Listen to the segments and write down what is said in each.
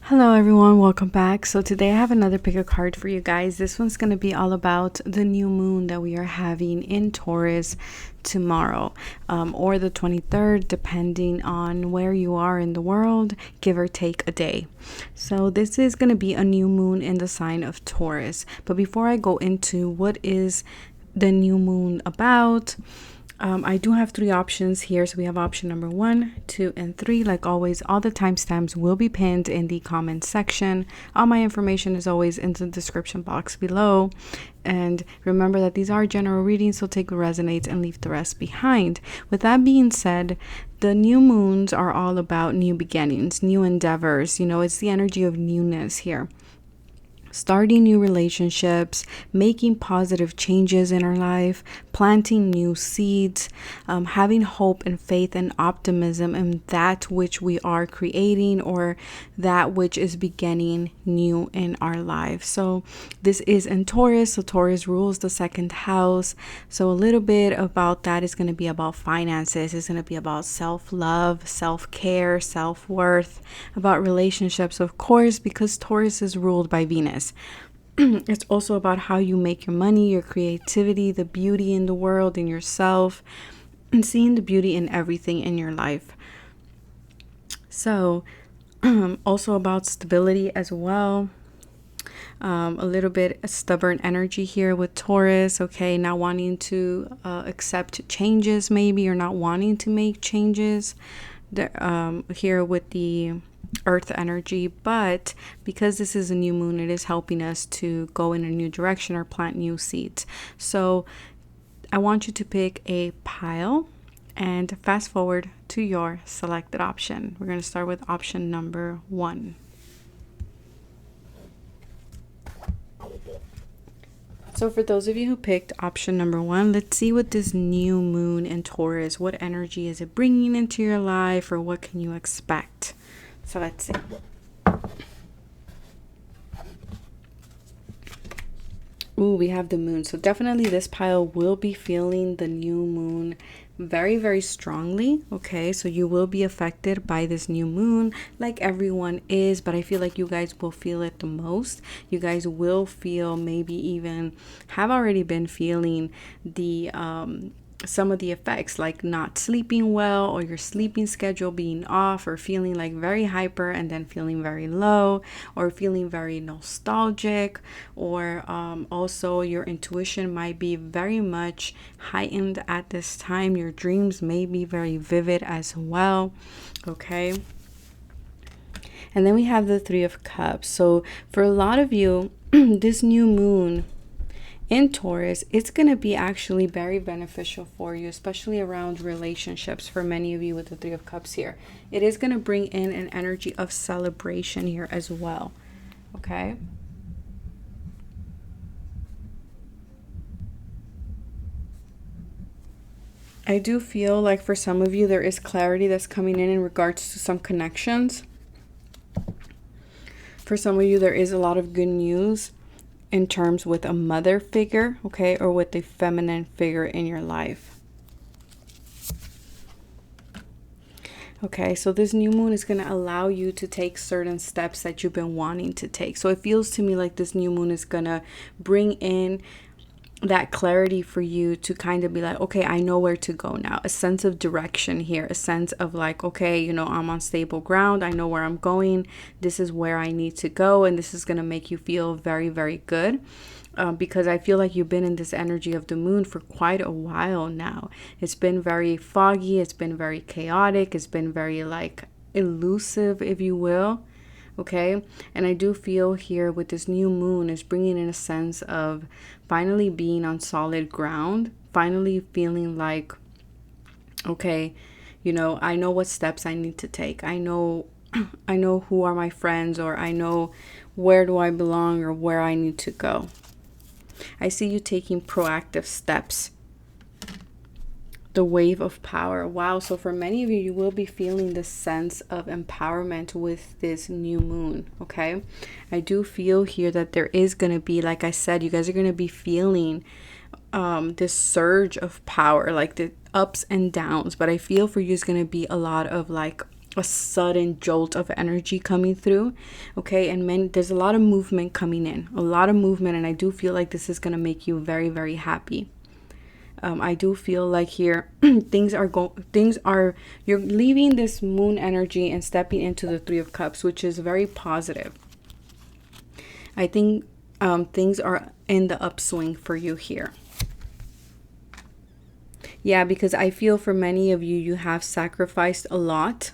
Hello everyone, welcome back. So today I have another pick a card for you guys. This one's going to be all about the new moon that we are having in Taurus tomorrow, or the 23rd, depending on where you are in the world, give or take a day. So this is going to be a new moon in the sign of Taurus. But before I go into what is the new moon about, I do have three options here. So we have option number 1, 2, and 3. Like always, all the timestamps will be pinned in the comment section. All my information is always in the description box below. And remember that these are general readings, so take what resonates and leave the rest behind. With that being said, the new moons are all about new beginnings, new endeavors. You know, it's the energy of newness here. Starting new relationships, making positive changes in our life, planting new seeds, having hope and faith and optimism in that which we are creating or that which is beginning new in our life. So this is in Taurus. So Taurus rules the second house. So a little bit about that is going to be about finances. It's going to be about self-love, self-care, self-worth, about relationships, of course, because Taurus is ruled by Venus. It's also about how you make your money, your creativity, the beauty in the world, in yourself, and seeing the beauty in everything in your life. So also about stability as well. A little bit stubborn energy here with Taurus, okay, not wanting to accept changes, maybe, or not wanting to make changes here with the earth energy. But because this is a new moon, it is helping us to go in a new direction or plant new seeds. So I want you to pick a pile and fast forward to your selected option. We're going to start with option number 1. So for those of you who picked option number 1, let's see what this new moon in Taurus, what energy is it bringing into your life, or what can you expect? So let's see. Ooh, we have the moon. So definitely this pile will be feeling the new moon very, very strongly. Okay, so you will be affected by this new moon like everyone is, but I feel like you guys will feel it the most. You guys will feel, maybe even have already been feeling the some of the effects, like not sleeping well, or your sleeping schedule being off, or feeling like very hyper and then feeling very low, or feeling very nostalgic, or also your intuition might be very much heightened at this time. Your dreams may be very vivid as well. Okay, and then we have the 3 of Cups. So for a lot of you, this new moon in Taurus, it's going to be actually very beneficial for you, especially around relationships. For many of you with the 3 of Cups here, it is going to bring in an energy of celebration here as well. Okay, I do feel like for some of you there is clarity that's coming in regards to some connections. For some of you there is a lot of good news in terms with a mother figure, okay, or with a feminine figure in your life. Okay, so this new moon is going to allow you to take certain steps that you've been wanting to take. So it feels to me like this new moon is going to bring in that clarity for you to kind of be like, okay, I know where to go now. A sense of direction here, a sense of like, okay, you know, I'm on stable ground. I know where I'm going. This is where I need to go. And this is going to make you feel very, very good. Because I feel like you've been in this energy of the moon for quite a while now. It's been very foggy. It's been very chaotic. It's been very like elusive, if you will. Okay, and I do feel here with this new moon is bringing in a sense of finally being on solid ground, finally feeling like, okay, you know, I know what steps I need to take. I know who are my friends, or I know where do I belong, or where I need to go. I see you taking proactive steps. The wave of power. Wow. So for many of you, you will be feeling this sense of empowerment with this new moon. Okay. I do feel here that there is going to be, like I said, you guys are going to be feeling this surge of power, like the ups and downs. But I feel for you is going to be a lot of like a sudden jolt of energy coming through. Okay, and there's a lot of movement coming in, a lot of movement, and I do feel like this is going to make you very, very happy. I do feel like here you're leaving this moon energy and stepping into the Three of Cups, which is very positive. I think things are in the upswing for you here. Yeah, because I feel for many of you, you have sacrificed a lot.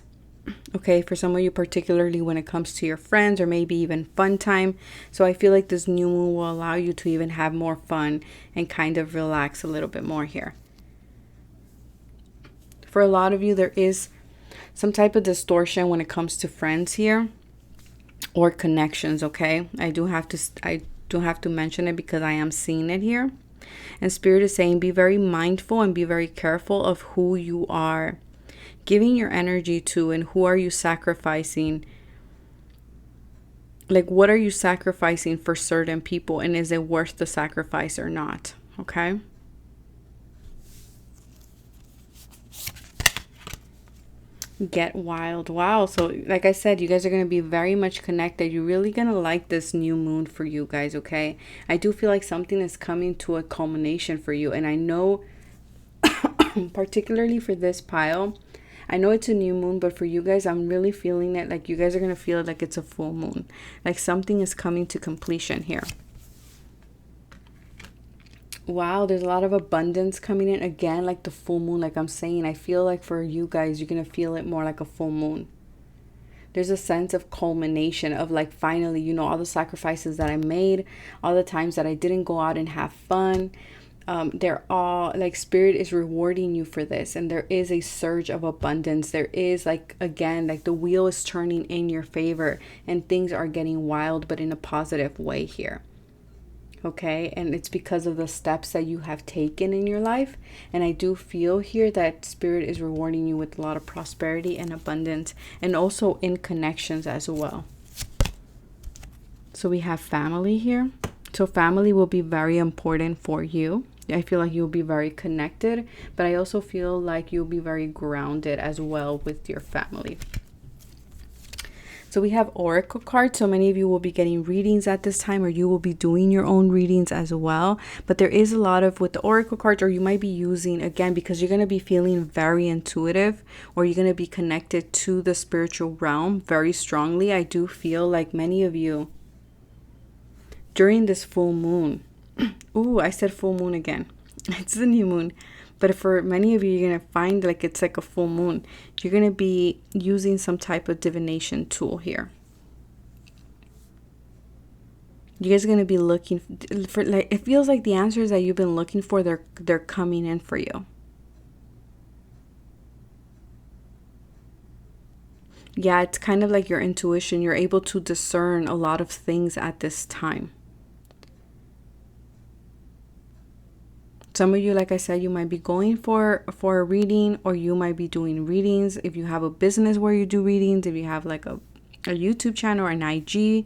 Okay, for some of you, particularly when it comes to your friends or maybe even fun time. So I feel like this new moon will allow you to even have more fun and kind of relax a little bit more here. For a lot of you, there is some type of distortion when it comes to friends here or connections. Okay, I do have to mention it because I am seeing it here. And Spirit is saying be very mindful and be very careful of who you are giving your energy to and who are you sacrificing. Like, what are you sacrificing for certain people, and is it worth the sacrifice or not? Okay. Get wild. Wow. So like I said, you guys are going to be very much connected. You're really going to like this new moon for you guys. Okay. I do feel like something is coming to a culmination for you. And I know particularly for this pile, I know it's a new moon, but for you guys, I'm really feeling it. Like you guys are going to feel like it's a full moon. Like something is coming to completion here. Wow, there's a lot of abundance coming in again, like the full moon. Like I'm saying, I feel like for you guys, you're going to feel it more like a full moon. There's a sense of culmination of like, finally, you know, all the sacrifices that I made, all the times that I didn't go out and have fun. They're all like, Spirit is rewarding you for this. And there is a surge of abundance. There is like, again, like the wheel is turning in your favor and things are getting wild, but in a positive way here. Okay, and it's because of the steps that you have taken in your life. And I do feel here that Spirit is rewarding you with a lot of prosperity and abundance, and also in connections as well. So we have family here. So family will be very important for you. I feel like you'll be very connected, but I also feel like you'll be very grounded as well with your family. So we have oracle cards. So many of you will be getting readings at this time, or you will be doing your own readings as well. But there is a lot of with the oracle cards, or you might be using, again, because you're going to be feeling very intuitive, or you're going to be connected to the spiritual realm very strongly. I do feel like many of you during this full moon. Ooh, I said full moon again. It's the new moon. But for many of you, you're going to find like it's like a full moon. You're going to be using some type of divination tool here. You guys are going to be looking for, like, it feels like the answers that you've been looking for, they're coming in for you. Yeah, it's kind of like your intuition. You're able to discern a lot of things at this time. Some of you, like I said, you might be going for a reading, or you might be doing readings. If you have a business where you do readings, if you have like a YouTube channel or an IG,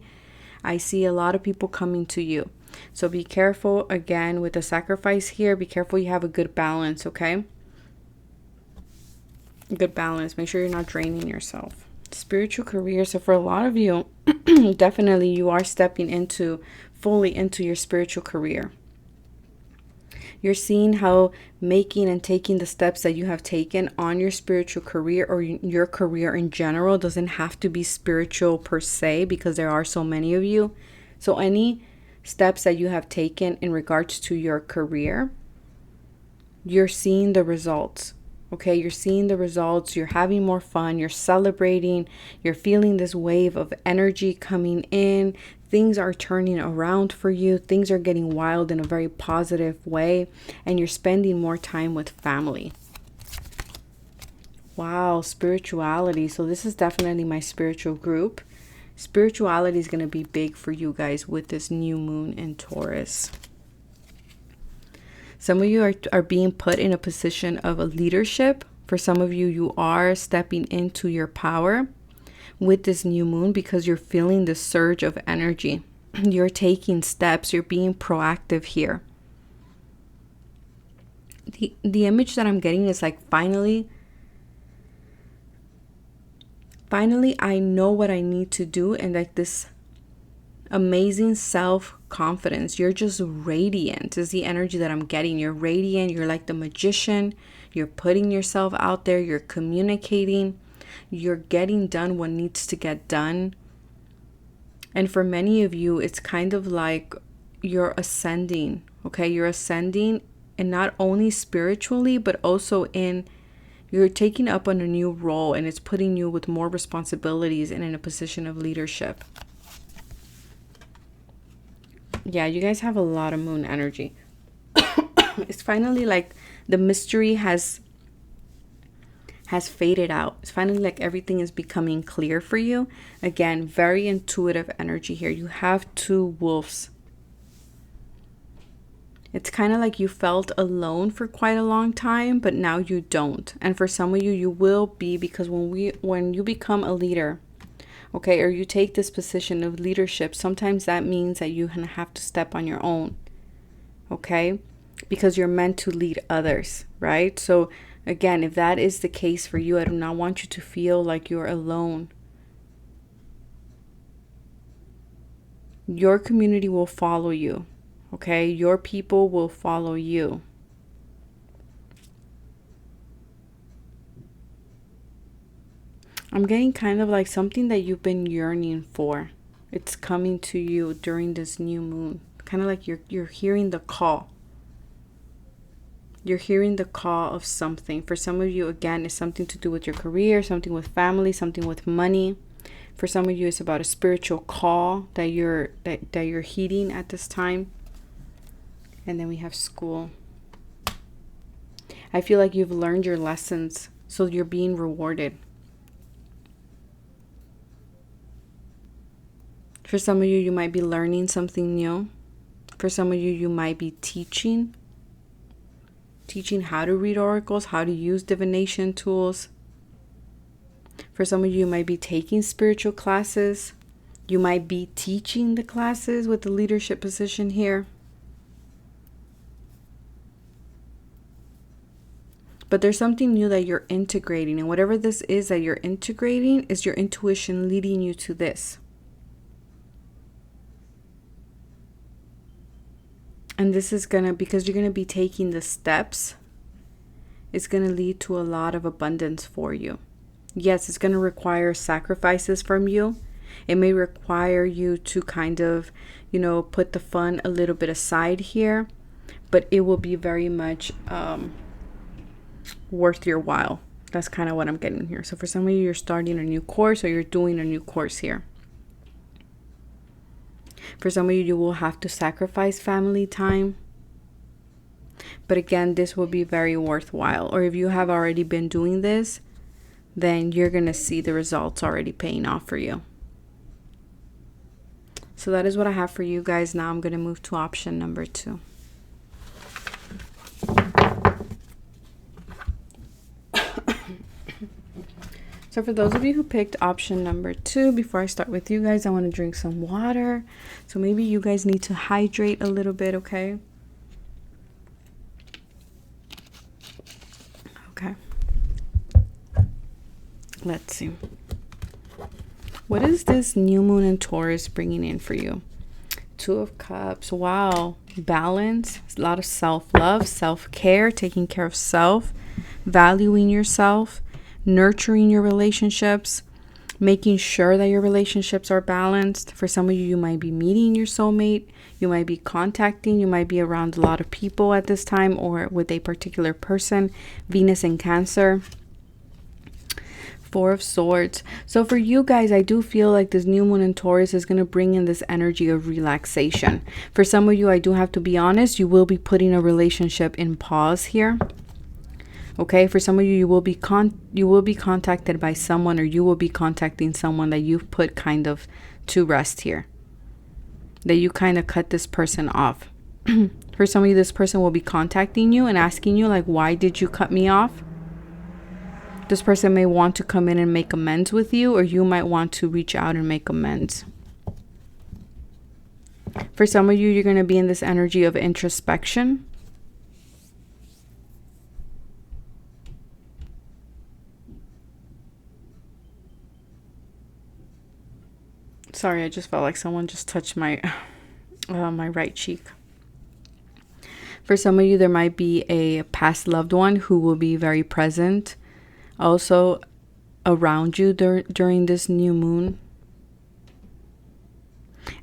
I see a lot of people coming to you. So be careful, again, with the sacrifice here. Be careful you have a good balance, okay? Good balance. Make sure you're not draining yourself. Spiritual career. So for a lot of you, definitely you are stepping fully into your spiritual career. You're seeing how making and taking the steps that you have taken on your spiritual career, or your career in general, doesn't have to be spiritual per se, because there are so many of you. So any steps that you have taken in regards to your career, you're seeing the results. Okay, you're seeing the results. You're having more fun. You're celebrating. You're feeling this wave of energy coming in. Things are turning around for you. Things are getting wild in a very positive way. And you're spending more time with family. Wow, spirituality. So this is definitely my spiritual group. Spirituality is going to be big for you guys with this new moon in Taurus. Some of you are being put in a position of a leadership. For some of you, you are stepping into your power with this new moon, because you're feeling the surge of energy. You're taking steps. You're being proactive here. The image that I'm getting is like, finally, finally, I know what I need to do, and like this amazing self-confidence. You're just radiant is the energy that I'm getting. You're radiant. You're like the magician. You're putting yourself out there. You're communicating. You're getting done what needs to get done. And for many of you, it's kind of like you're ascending. Okay, you're ascending, and not only spiritually, but also you're taking up on a new role, and it's putting you with more responsibilities and in a position of leadership. Yeah, you guys have a lot of moon energy. It's finally like the mystery has faded out. It's finally like everything is becoming clear for you. Again, very intuitive energy here. You have two wolves. It's kind of like you felt alone for quite a long time, but now you don't. And for some of you, you will be, because when you become a leader, okay, or you take this position of leadership, sometimes that means that you have to step on your own, okay? Because you're meant to lead others, right? So again, if that is the case for you, I do not want you to feel like you're alone. Your community will follow you, okay? Your people will follow you. I'm getting kind of like something that you've been yearning for. It's coming to you during this new moon. Kind of like you're hearing the call. You're hearing the call of something. For some of you, again, it's something to do with your career, something with family, something with money. For some of you, it's about a spiritual call that you're heeding at this time. And then we have school. I feel like you've learned your lessons, so you're being rewarded. For some of you, you might be learning something new. For some of you, you might be teaching how to read oracles, how to use divination tools. For some of you, you might be taking spiritual classes. You might be teaching the classes with the leadership position here. But there's something new that you're integrating. And whatever this is that you're integrating is your intuition leading you to this. And this is because you're going to be taking the steps, it's going to lead to a lot of abundance for you. Yes, it's going to require sacrifices from you. It may require you to kind of, put the fun a little bit aside here, but it will be very much worth your while. That's kind of what I'm getting here. So for some of you, you're starting a new course, or you're doing a new course here. For some of you, you will have to sacrifice family time. But again, this will be very worthwhile. Or if you have already been doing this, then you're going to see the results already paying off for you. So that is what I have for you guys. Now I'm going to move to option number 2. So for those of you who picked option number 2, before I start with you guys, I want to drink some water. So maybe you guys need to hydrate a little bit, okay? Okay. Let's see. What is this new moon in Taurus bringing in for you? 2 of Cups. Wow. Balance. A lot of self-love, self-care, taking care of self, valuing yourself, nurturing your relationships, making sure that your relationships are balanced. For some of you, you might be meeting your soulmate. You might be contacting. You might be around a lot of people at this time, or with a particular person. Venus in Cancer. 4 of Swords. So for you guys, I do feel like this new moon in Taurus is going to bring in this energy of relaxation. For some of you, I do have to be honest, you will be putting a relationship in pause here. Okay, for some of you, you will be contacted by someone, or you will be contacting someone that you've put kind of to rest here. That you kind of cut this person off. For some of you, this person will be contacting you and asking you, like, why did you cut me off? This person may want to come in and make amends with you, or you might want to reach out and make amends. For some of you, you're going to be in this energy of introspection. Sorry, I just felt like someone just touched my my right cheek. For some of you, there might be a past loved one who will be very present, also around you during this new moon.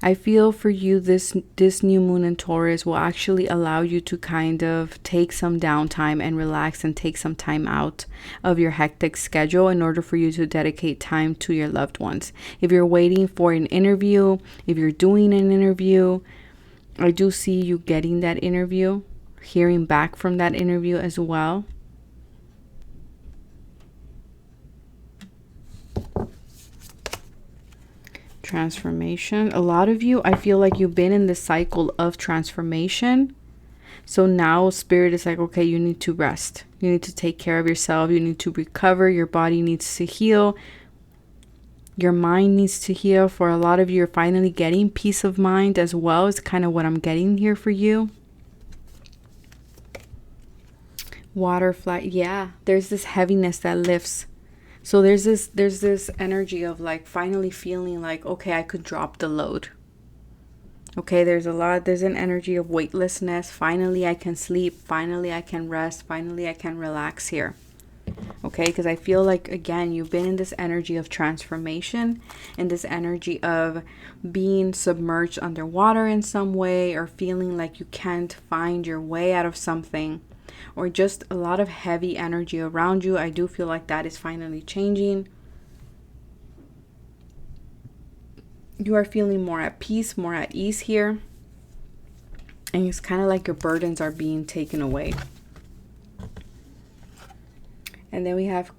I feel for you, this new moon in Taurus will actually allow you to kind of take some downtime and relax and take some time out of your hectic schedule in order for you to dedicate time to your loved ones. If you're waiting for an interview, if you're doing an interview, I do see you getting that interview, hearing back from that interview as well. Transformation. A lot of you, I feel like you've been in this cycle of transformation. So now Spirit is like, okay, you need to rest. You need to take care of yourself. You need to recover. Your body needs to heal. Your mind needs to heal. For a lot of you, you're finally getting peace of mind as well. Is kind of what I'm getting here for you. Water flight. Yeah, there's this heaviness that lifts. So there's this energy of like finally feeling like, okay, I could drop the load. Okay, there's an energy of weightlessness. Finally, I can sleep. Finally, I can rest. Finally, I can relax here. Okay, because I feel like, again, you've been in this energy of transformation and this energy of being submerged underwater in some way, or feeling like you can't find your way out of something, or just a lot of heavy energy around you. I do feel like that is finally changing. You are feeling more at peace, more at ease here. And it's kind of like your burdens are being taken away. And then we have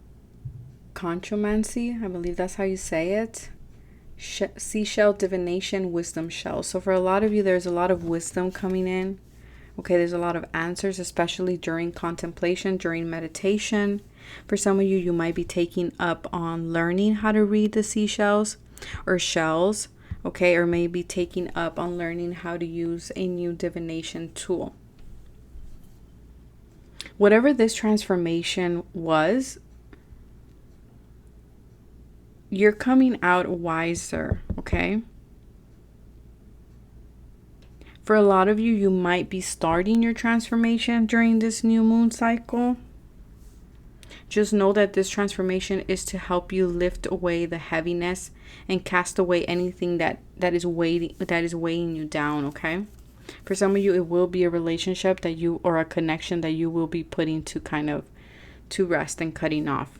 conchomancy. I believe that's how you say it. Seashell divination, wisdom shell. So for a lot of you, there's a lot of wisdom coming in. Okay, there's a lot of answers, especially during contemplation, during meditation. For some of you, you might be taking up on learning how to read the seashells or shells. Okay, or maybe taking up on learning how to use a new divination tool. Whatever this transformation was, you're coming out wiser, okay? For a lot of you, you might be starting your transformation during this new moon cycle. Just know that this transformation is to help you lift away the heaviness and cast away anything that is weighing you down, okay? For some of you, it will be a relationship that you, or a connection that you will be putting to kind of to rest and cutting off.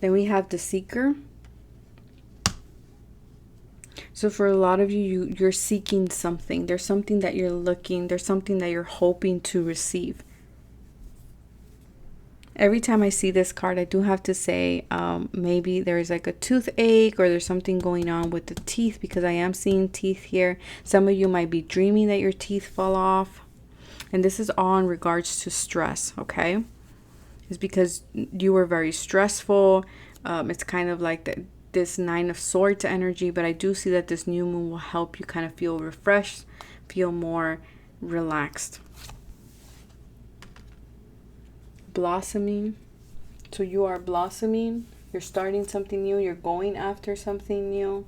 Then we have the seeker. So for a lot of you, you're seeking something. There's something that you're looking, there's something that you're hoping to receive. Every time I see this card, I do have to say, maybe there's like a toothache, or there's something going on with the teeth, because I am seeing teeth here. Some of you might be dreaming that your teeth fall off. And this is all in regards to stress, okay? It's because you were very stressful. It's kind of like this Nine of Swords energy, but I do see that this new moon will help you kind of feel refreshed, feel more relaxed. Blossoming. So you are blossoming. You're starting something new. You're going after something new.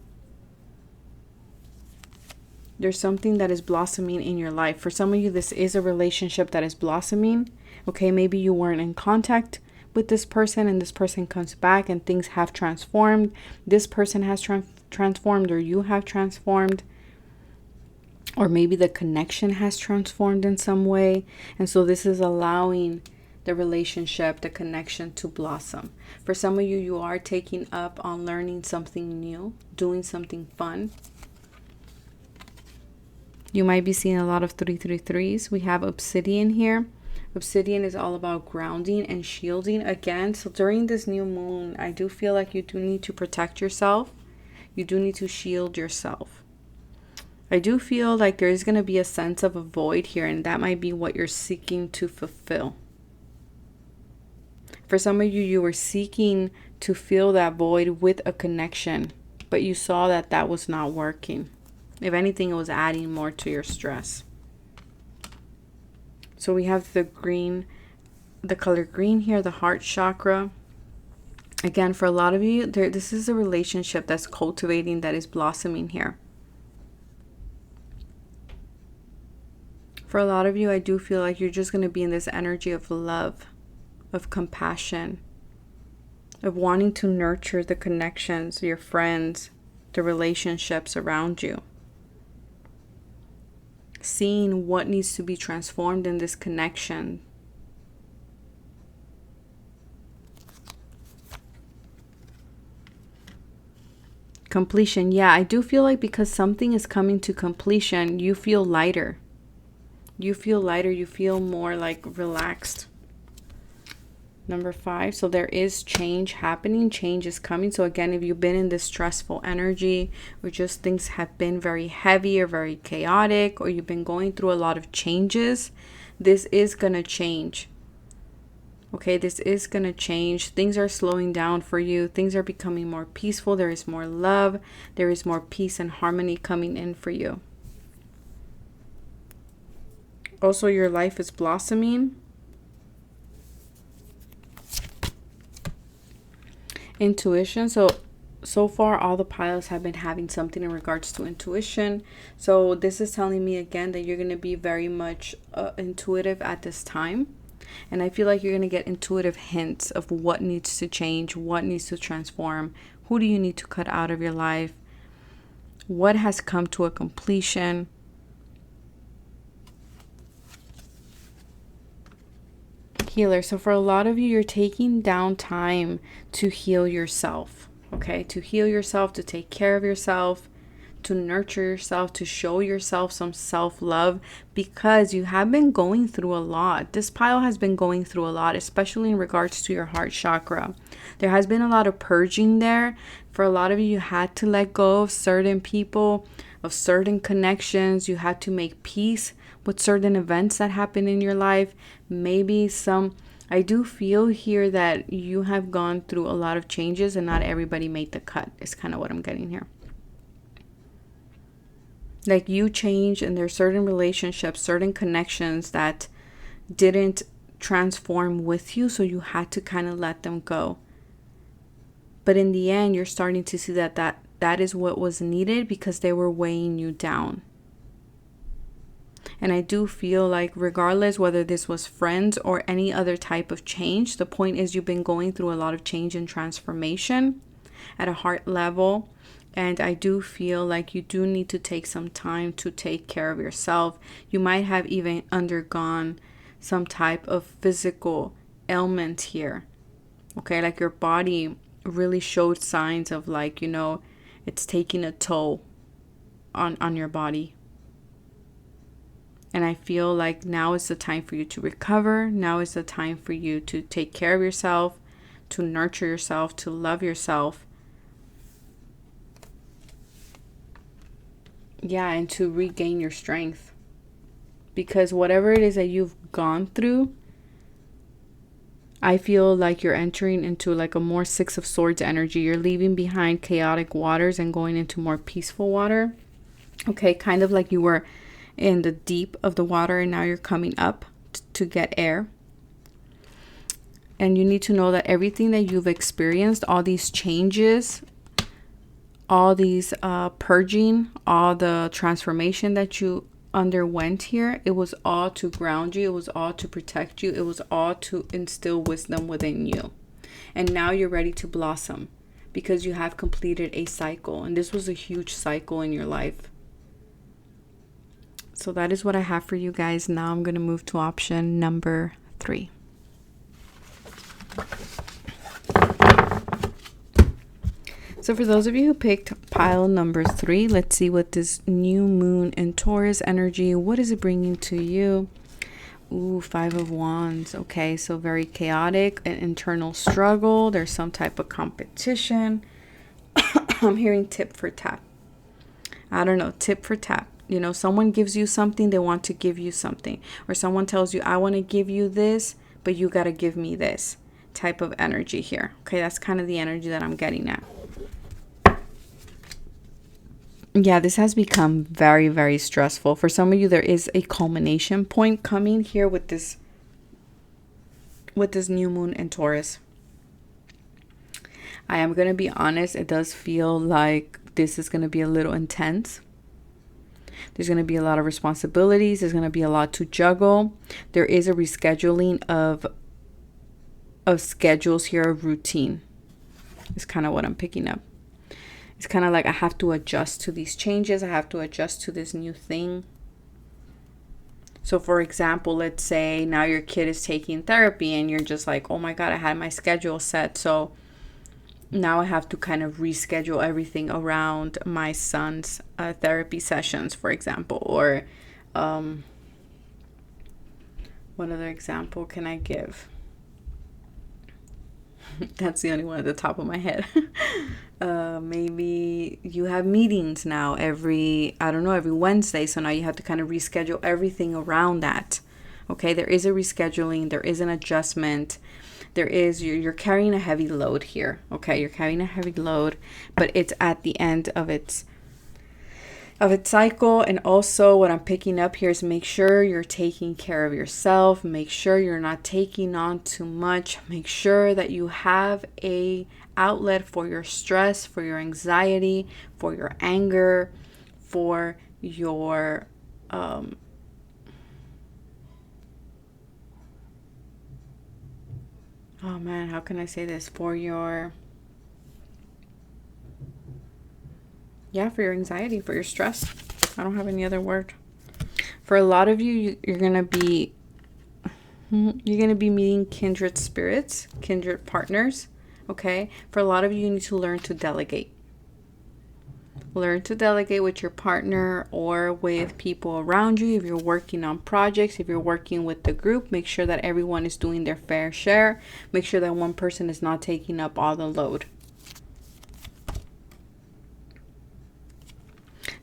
There's something that is blossoming in your life. For some of you, this is a relationship that is blossoming. Okay, maybe you weren't in contact with this person, and this person comes back and things have transformed. This person has transformed, or you have transformed. Or maybe the connection has transformed in some way. And so this is allowing the relationship, the connection to blossom. For some of you, you are taking up on learning something new, doing something fun. You might be seeing a lot of 333s. We have obsidian here. Obsidian is all about grounding and shielding again. So during this new moon, I do feel like you do need to protect yourself. You do need to shield yourself. I do feel like there is going to be a sense of a void here, and that might be what you're seeking to fulfill. For some of you, you were seeking to fill that void with a connection, but you saw that that was not working. If anything, it was adding more to your stress. So we have the green, the color green here, the heart chakra. Again, for a lot of you, this is a relationship that's cultivating, that is blossoming here. For a lot of you, I do feel like you're just going to be in this energy of love, of compassion, of wanting to nurture the connections, your friends, the relationships around you. Seeing what needs to be transformed in this connection. Completion. Yeah, I do feel like because something is coming to completion, you feel lighter. You feel lighter. You feel more like relaxed. Number 5. So there is change happening. Change is coming. So again, if you've been in this stressful energy, or just things have been very heavy or very chaotic, or you've been going through a lot of changes, this is going to change. Okay, this is going to change. Things are slowing down for you. Things are becoming more peaceful. There is more love. There is more peace and harmony coming in for you. Also, your life is blossoming. Intuition. So far, all the piles have been having something in regards to intuition. So this is telling me again that you're going to be very much intuitive at this time. And I feel like you're going to get intuitive hints of what needs to change, what needs to transform, who do you need to cut out of your life, what has come to a completion. Healer. So for a lot of you, you're taking down time to heal yourself. Okay, to heal yourself, to take care of yourself, to nurture yourself, to show yourself some self-love, because you have been going through a lot. This pile has been going through a lot, especially in regards to your heart chakra. There has been a lot of purging there. For a lot of you, you had to let go of certain people, of certain connections. You had to make peace with certain events that happen in your life. Maybe I do feel here that you have gone through a lot of changes and not everybody made the cut, is kind of what I'm getting here. Like you changed, and there's certain relationships, certain connections that didn't transform with you, so you had to kind of let them go. But in the end, you're starting to see that is what was needed, because they were weighing you down. And I do feel like regardless whether this was friends or any other type of change, the point is you've been going through a lot of change and transformation at a heart level. And I do feel like you do need to take some time to take care of yourself. You might have even undergone some type of physical ailment here. Okay, like your body really showed signs of like, it's taking a toll on your body. And I feel like now is the time for you to recover. Now is the time for you to take care of yourself, to nurture yourself, to love yourself. Yeah, and to regain your strength. Because whatever it is that you've gone through, I feel like you're entering into like a more Six of Swords energy. You're leaving behind chaotic waters and going into more peaceful water. Okay, kind of like you were in the deep of the water and now you're coming up to get air. And you need to know that everything that you've experienced, all these changes, all these purging, all the transformation that you underwent here, it was all to ground you. It was all to protect you. It was all to instill wisdom within you. And now you're ready to blossom because you have completed a cycle. And this was a huge cycle in your life. So that is what I have for you guys. Now I'm going to move to option number 3. So for those of you who picked pile number 3, let's see what this new moon in Taurus energy, what is it bringing to you? Ooh, 5 of Wands. Okay, so very chaotic, an internal struggle. There's some type of competition. I'm hearing tip for tap. I don't know, tip for tap. Someone gives you something, they want to give you something. Or someone tells you, I want to give you this, but you got to give me this type of energy here. Okay, that's kind of the energy that I'm getting at. Yeah, this has become very, very stressful. For some of you, there is a culmination point coming here with this new moon in Taurus. I am going to be honest, it does feel like this is going to be a little intense. There's going to be a lot of responsibilities. There's going to be a lot to juggle. There is a rescheduling of schedules here, of routine. It's kind of what I'm picking up. It's kind of like I have to adjust to these changes. I have to adjust to this new thing. So for example, let's say now your kid is taking therapy and you're just like, oh my God, I had my schedule set. So now I have to kind of reschedule everything around my son's therapy sessions, for example. Or what other example can I give? That's the only one at the top of my head. Maybe you have meetings now every Wednesday. So now you have to kind of reschedule everything around that. Okay, there is a rescheduling. There is an adjustment. You're carrying a heavy load here. Okay, you're carrying a heavy load, but it's at the end of its cycle. And also what I'm picking up here is make sure you're taking care of yourself. Make sure you're not taking on too much. Make sure that you have a outlet for your stress, for your anxiety, for your anger, for your oh man, how can I say this? For your anxiety, for your stress. I don't have any other word. For a lot of you, you're gonna be meeting kindred spirits, kindred partners. Okay, for a lot of you, you need to learn to delegate. Learn to delegate with your partner or with people around you. If you're working on projects, if you're working with the group, make sure that everyone is doing their fair share. Make sure that one person is not taking up all the load.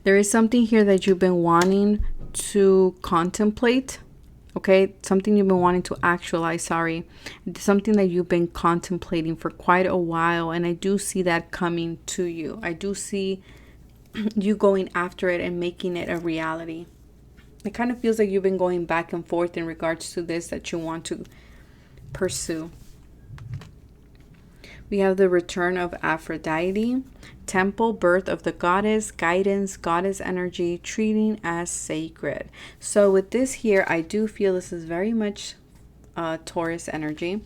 There is something here that you've been wanting to contemplate. Okay, something you've been wanting to actualize, something that you've been contemplating for quite a while. And I do see that coming to you. I do see you going after it and making it a reality. It kind of feels like you've been going back and forth in regards to this that you want to pursue. We have the return of Aphrodite, temple, birth of the goddess, guidance, goddess energy, treating as sacred. So with this here, I do feel this is very much Taurus energy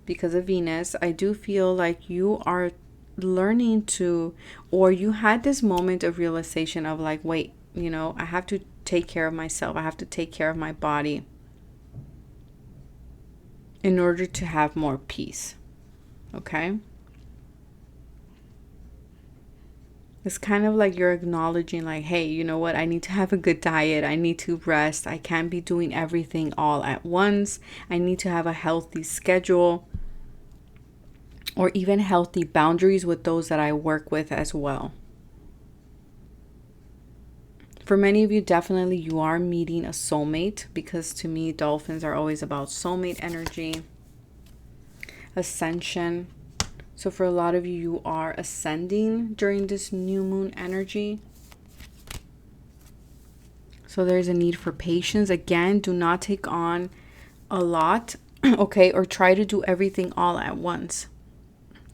because of Venus. I do feel like you are learning to, or you had this moment of realization of like, wait, I have to take care of myself. I have to take care of my body in order to have more peace. Okay. It's kind of like you're acknowledging like, hey, you know what? I need to have a good diet. I need to rest. I can't be doing everything all at once. I need to have a healthy schedule or even healthy boundaries with those that I work with as well. For many of you, definitely you are meeting a soulmate, because to me, dolphins are always about soulmate energy, ascension. So for a lot of you, you are ascending during this new moon energy. So there's a need for patience. Again, do not take on a lot, okay, or try to do everything all at once.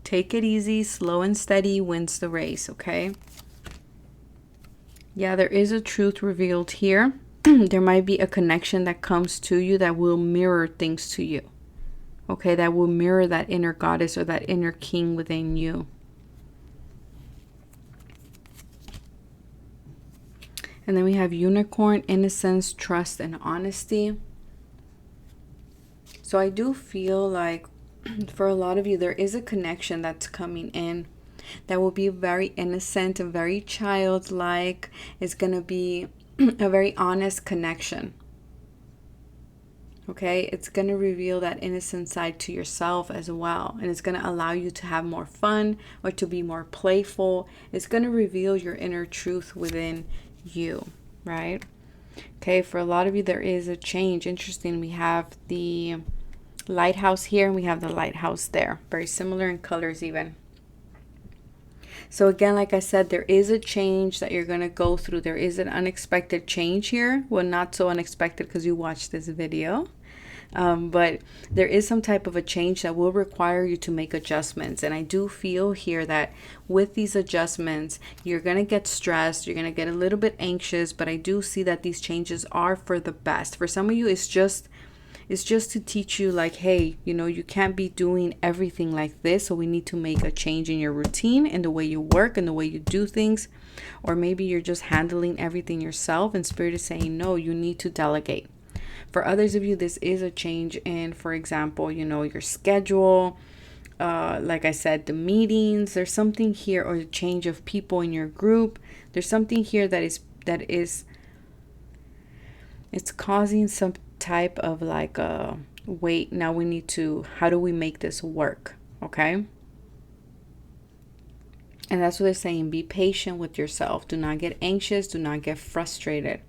Take it easy, slow and steady wins the race, okay? Yeah, there is a truth revealed here. There might be a connection that comes to you that will mirror things to you. Okay, that will mirror that inner goddess or that inner king within you. And then we have unicorn, innocence, trust, and honesty. So I do feel like for a lot of you, there is a connection that's coming in that will be very innocent and very childlike. It's going to be a very honest connection. Okay, it's going to reveal that innocent side to yourself as well. And it's going to allow you to have more fun or to be more playful. It's going to reveal your inner truth within you, right? Okay, for a lot of you, there is a change. Interesting, we have the lighthouse here and we have the lighthouse there. Very similar in colors even. So again, like I said, there is a change that you're going to go through. There is an unexpected change here. Well, not so unexpected because you watched this video. But there is some type of a change that will require you to make adjustments. And I do feel here that with these adjustments, you're going to get stressed, you're going to get a little bit anxious, but I do see that these changes are for the best. For some of you, it's just to teach you like, hey, you know, you can't be doing everything like this. So we need to make a change in your routine and the way you work and the way you do things. Or maybe you're just handling everything yourself and Spirit is saying, no, you need to delegate. For others of you, this is a change in, for example, you know, your schedule. Like I said, the meetings, there's something here, or the change of people in your group. There's something here that is it's causing some type of like wait, now we need to, how do we make this work? Okay. And that's what they're saying. Be patient with yourself. Do not get anxious. Do not get frustrated.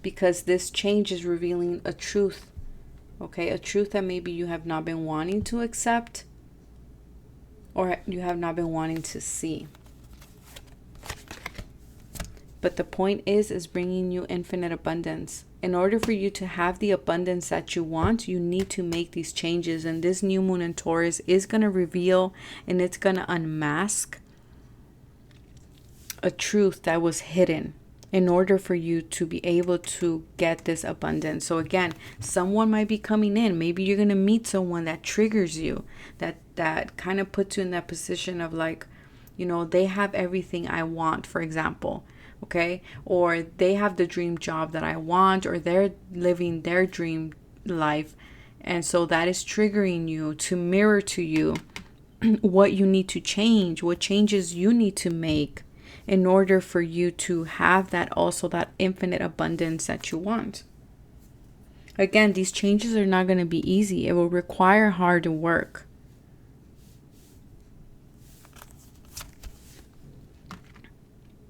Because this change is revealing a truth. Okay. A truth that maybe you have not been wanting to accept. Or you have not been wanting to see. But the point is bringing you infinite abundance. In order for you to have the abundance that you want, you need to make these changes. And this new moon in Taurus is going to reveal and it's going to unmask a truth that was hidden in order for you to be able to get this abundance. So again, someone might be coming in. Maybe you're going to meet someone that triggers you, that kind of puts you in that position of like, you know, they have everything I want, for example. Okay. Or they have the dream job that I want, or they're living their dream life. And so that is triggering you to mirror to you what you need to change, what changes you need to make in order for you to have that, also that infinite abundance that you want. Again, these changes are not going to be easy. It will require hard work.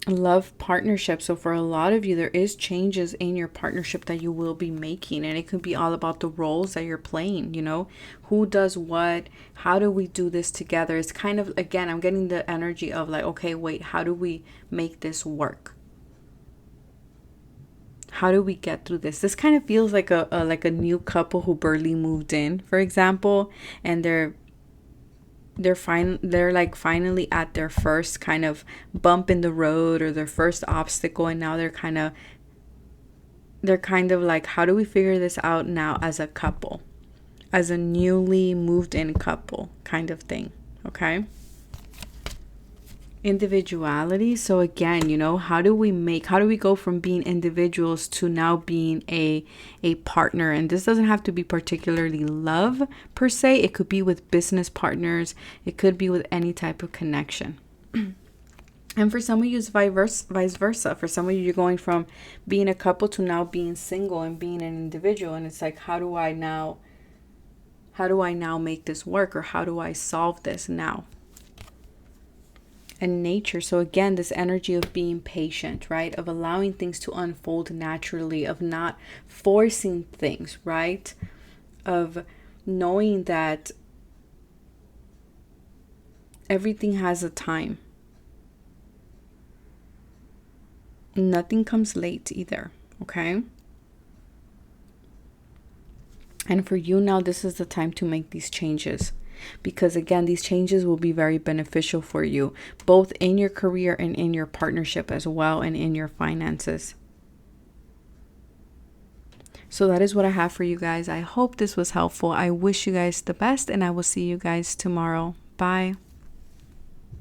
Love partnership. So for a lot of you, there is changes in your partnership that you will be making, and it could be all about the roles that you're playing. You know, who does what, how do we do this together? It's kind of, again, I'm getting the energy of like, okay, wait, how do we make this work? How do we get through this? This kind of feels like a new couple who barely moved in, for example, and they're like finally at their first kind of bump in the road, or their first obstacle, and now they're kind of like, how do we figure this out now as a couple, as a newly moved in couple kind of thing. Okay. Individuality. So again, you know, how do we go from being individuals to now being a partner? And this doesn't have to be particularly love per se. It could be with business partners. It could be with any type of connection. And for some of you, it's vice versa. For some of you, you're going from being a couple to now being single and being an individual. And it's like, how do I now make this work? Or how do I solve this now? And nature. So again, this energy of being patient, right? Of allowing things to unfold naturally, of not forcing things, right? Of knowing that everything has a time. Nothing comes late either, okay? And for you now, this is the time to make these changes. Because again, these changes will be very beneficial for you, both in your career and in your partnership as well, and in your finances. So that is what I have for you guys. I hope this was helpful. I wish you guys the best, and I will see you guys tomorrow. Bye.